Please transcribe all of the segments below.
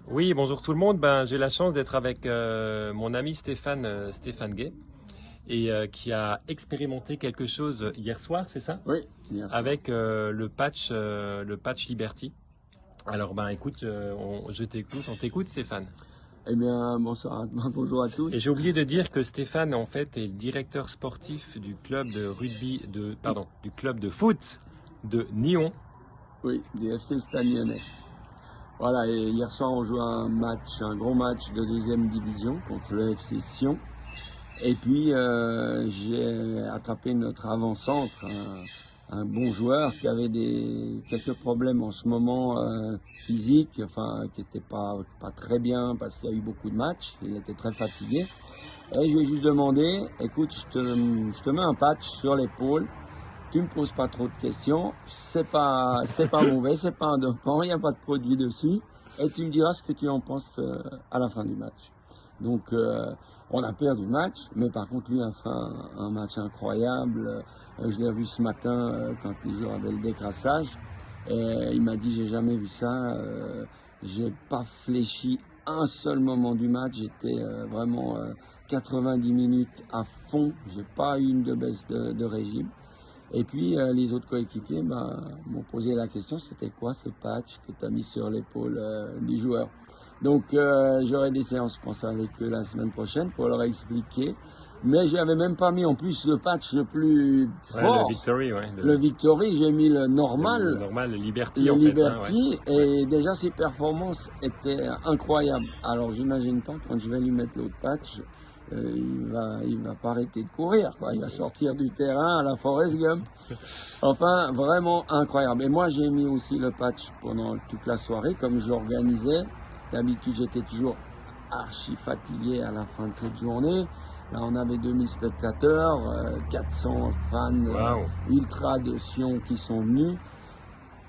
Oui, bonjour tout le monde. J'ai la chance d'être avec mon ami Stéphane Gay qui a expérimenté quelque chose hier soir, c'est ça? Oui, bien sûr. Avec le patch Liberty. Alors écoute, on t'écoute Stéphane. Eh bien, bonsoir, bonjour à Et tous. j'ai oublié de dire que Stéphane en fait est le directeur sportif du club de rugby du club de foot de Nyon. Oui, du FC Stade Lyonnais. Voilà, et hier soir, on joue un gros match de deuxième division contre le FC Sion. Et puis, j'ai attrapé notre avant-centre, un bon joueur qui avait quelques problèmes en ce moment physiques, enfin, qui n'était pas très bien parce qu'il y a eu beaucoup de matchs. Il était très fatigué. Et je lui ai juste demandé, écoute, je te mets un patch sur l'épaule. Tu me poses pas trop de questions, c'est pas mauvais, c'est pas un dopant, il n'y a pas de produit dessus, et tu me diras ce que tu en penses à la fin du match. Donc, on a perdu le match, mais par contre, lui a fait un match incroyable. Je l'ai revu ce matin quand les joueurs avaient le décrassage, et il m'a dit, j'ai jamais vu ça, j'ai pas fléchi un seul moment du match, j'étais vraiment 90 minutes à fond, j'ai pas eu une de baisse de régime. Et puis les autres coéquipiers m'ont posé la question, c'était quoi ce patch que tu as mis sur l'épaule du joueur? Donc j'aurai des séances, je pense, avec eux la semaine prochaine pour leur expliquer. Mais je n'avais même pas mis en plus le patch le plus Ouais, le fort. Victory, ouais. Le Victory, j'ai mis le Le normal, normal, le Liberty le en fait, hein, ouais. Liberty, Ouais. et déjà ses performances étaient incroyables. Alors j'imagine pas quand je vais lui mettre l'autre patch, il va pas arrêter de courir, quoi. Il va sortir du terrain à la Forrest Gump. Enfin, vraiment incroyable. Et moi, j'ai mis aussi le patch pendant toute la soirée, comme j'organisais. D'habitude, j'étais toujours archi fatigué à la fin de cette journée. Là, on avait 2000 spectateurs, 400 fans Waouh. ultra de Sion qui sont venus.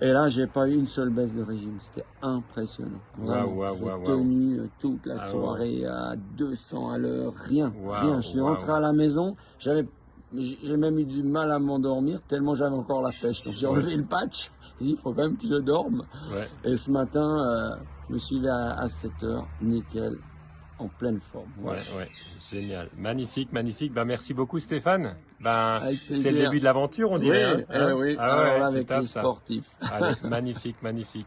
Et là, j'ai pas eu une seule baisse de régime. C'était impressionnant. Waouh, Vraiment. waouh, J'ai waouh, waouh. tenu toute la Ah ouais, ouais. soirée à 200 à l'heure. Rien, rien. Je Waouh, suis rentré waouh. à la maison. J'ai même eu du mal à m'endormir tellement j'avais encore la pêche. Donc j'ai Ouais, enlevé le patch. J'ai dit, il faut quand même que je dorme. ouais. Et ce matin, je me suis levé à 7 heures. Nickel. En pleine forme. Ouais, Voilà. ouais, génial. Magnifique, magnifique. Merci beaucoup Stéphane. Avec C'est le plaisir. début de l'aventure, on Oui, dirait, hein? oui. Ah Alors ouais, là, c'est avec top les ça. sportifs. Allez, magnifique, magnifique.